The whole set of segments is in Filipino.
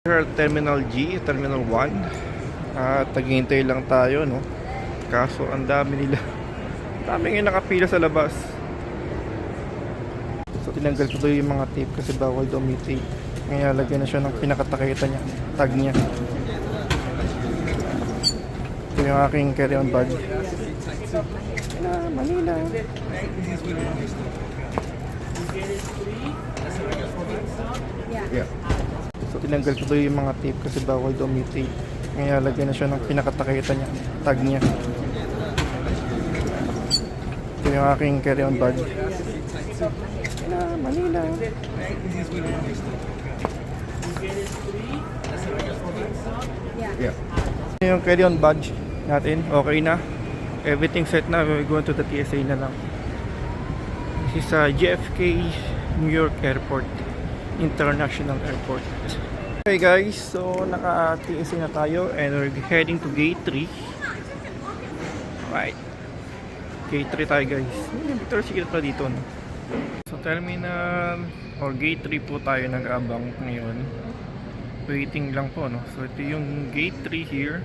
Here at Terminal G, Terminal 1. Taghihintay lang tayo, no? Kaso ang dami nila. Ang dami ngayon nakapila sa labas. So tinanggal ko doon yung mga tape kasi bawal daw may tape. Ngayon lagyan na siya ng pinakatakita niya, tag niya. Ito yung aking carry-on bag. Manila. Yeah. So tinanggal ko doon yung mga tape kasi bawal daw may tape. Ngayon lagyan na siya ng pinakatakita niya, tag niya. Ito yung aking carry-on bag. Manila. Yeah. Ito yung carry-on bag natin. Okay na. Everything set na. We're going to the TSA na lang. This is JFK New York Airport, International Airport. Okay guys, so naka-TSA na tayo and we're heading to gate 3. Alright, gate 3 tayo guys. Victoria's Secret pa dito, no? So terminal or gate 3 po tayo nag-abang ngayon. Waiting lang po, no? So ito yung gate 3 here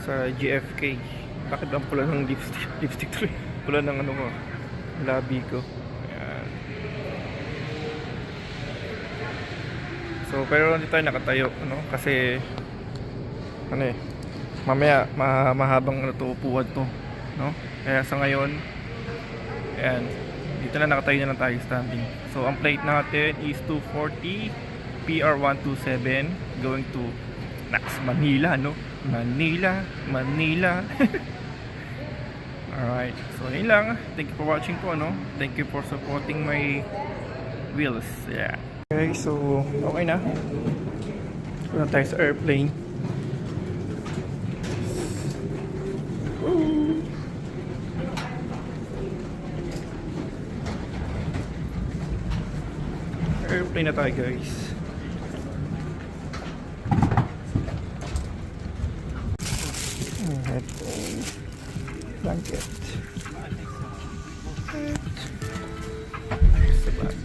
sa JFK. Bakit ang pula ng lipstick 3? Pula ng ano ko, labi ko. So pero hindi tayo nakatayo, no? Kasi ano mamaya mahabang upuan to, no? Kaya sa ngayon ayan, dito na nakatayo na lang tayo standing. So ang plate natin is 240 PR127 going to Manila, no? Manila. Alright, so yun lang. Thank you for watching po, no? Thank you for supporting my wheels. Yeah. Okay, so okay na. Punta tayo sa airplane. Airplane na tayo guys. Headphone, blanket, sa bag.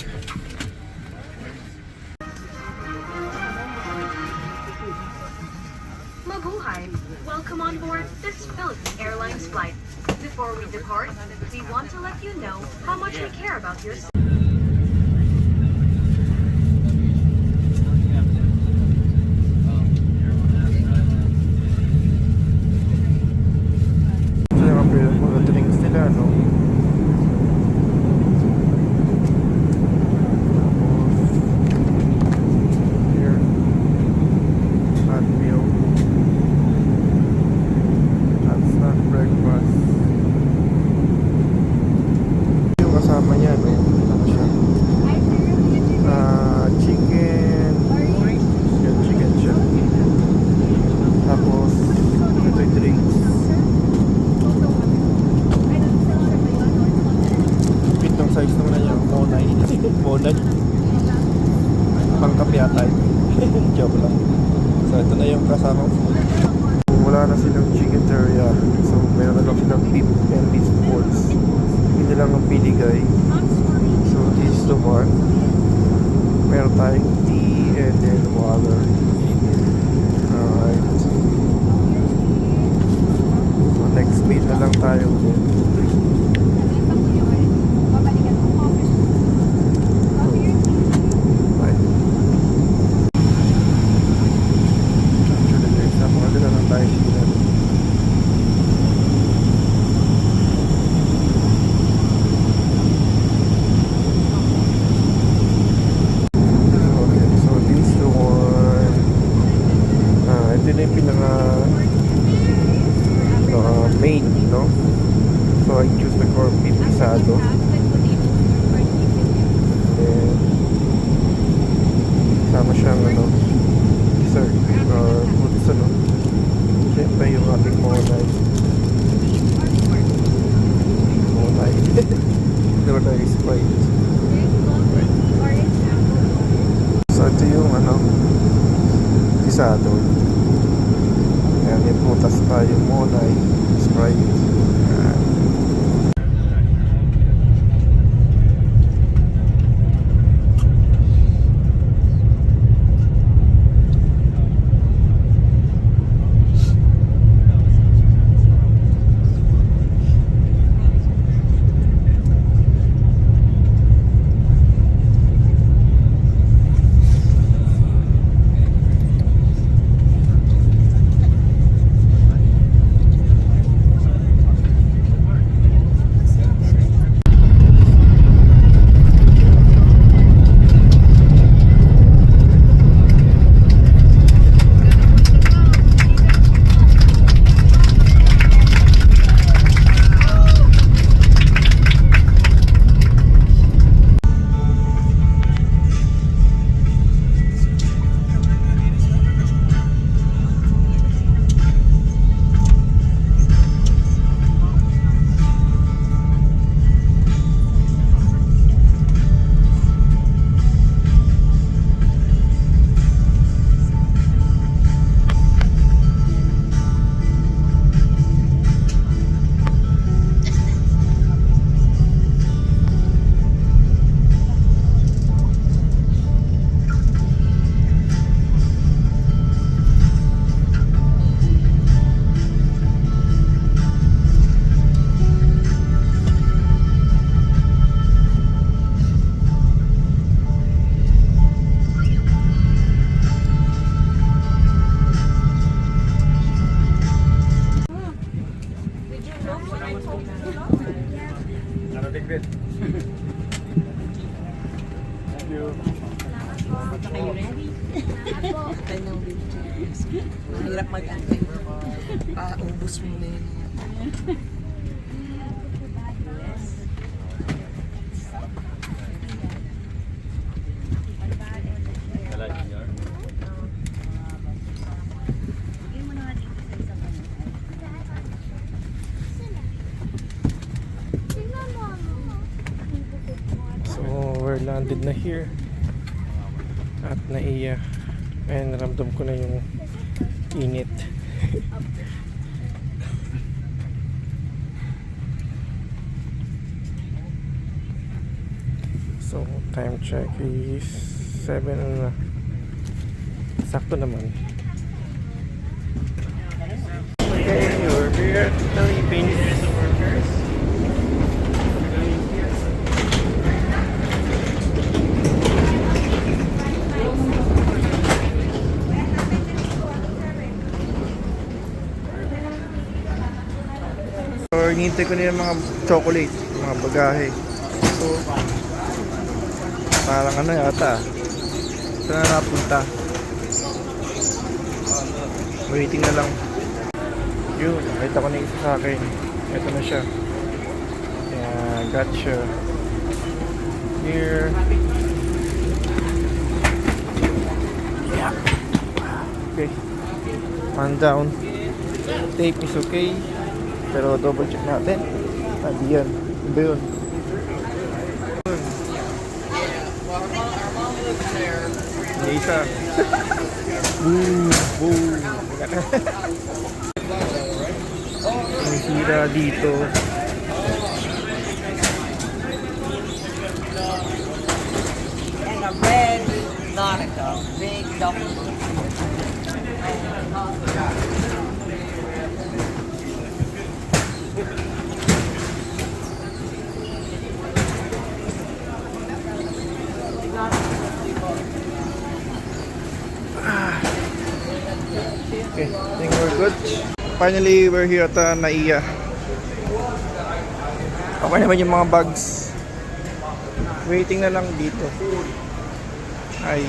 Mabuhay! Welcome on board this Philippine Airlines flight. Before we depart, we want to let you know how much we care about your safety. Mga drinks nila, no? Here, hot meal, hot snack, breakfast. Yung kasama niya, no? Ano siya? Chicken. Yan, chicken siya. Tapos ito yung drinks. Itong size naman na yung Monay pangkapi yata yun. Joke lang. So ito na yung kasama food. Wala na silang chicken teriyaki, so meron na lang silang beef and beef balls. Hindi lang ang piligay. So this is the one. Meron tayong tea and then water. Alright, so next meal na lang tayo. Main, no? So I choose the corned beef pisado. And sama siyang dessert or fruits, ano? Siyempre yung ating monay. Monay Sprite. So ito yung pisado. Ayan, may putas pa yung monay Sprite. Are you ready? Antay ng video. Mahirap mag-antay. Ubus mo na yun. So, we're landed na here. At naiya. Ayan, naramdam ko na yung init. So, time check is 7 ano na. Sakto naman. Okay, we're here at the Philippines. So, hinihintay ko na yung mga chocolate, mga bagahe. So, parang ano yata. Saan na napunta? Waiting na lang. Yun, nakita ko na isa sa akin. Ito na siya. Yeah, gotcha. Here. Yeah. Okay. Man down. Tape is okay. Pero double check natin. Di yan. Iba yun. May isa. Boom! Boom! May hira dito. And a red Nautica. Big document. Okay, I think we're good. Finally, we're here at Naiya. Okay naman yung mga bags. Waiting na lang dito. Ay.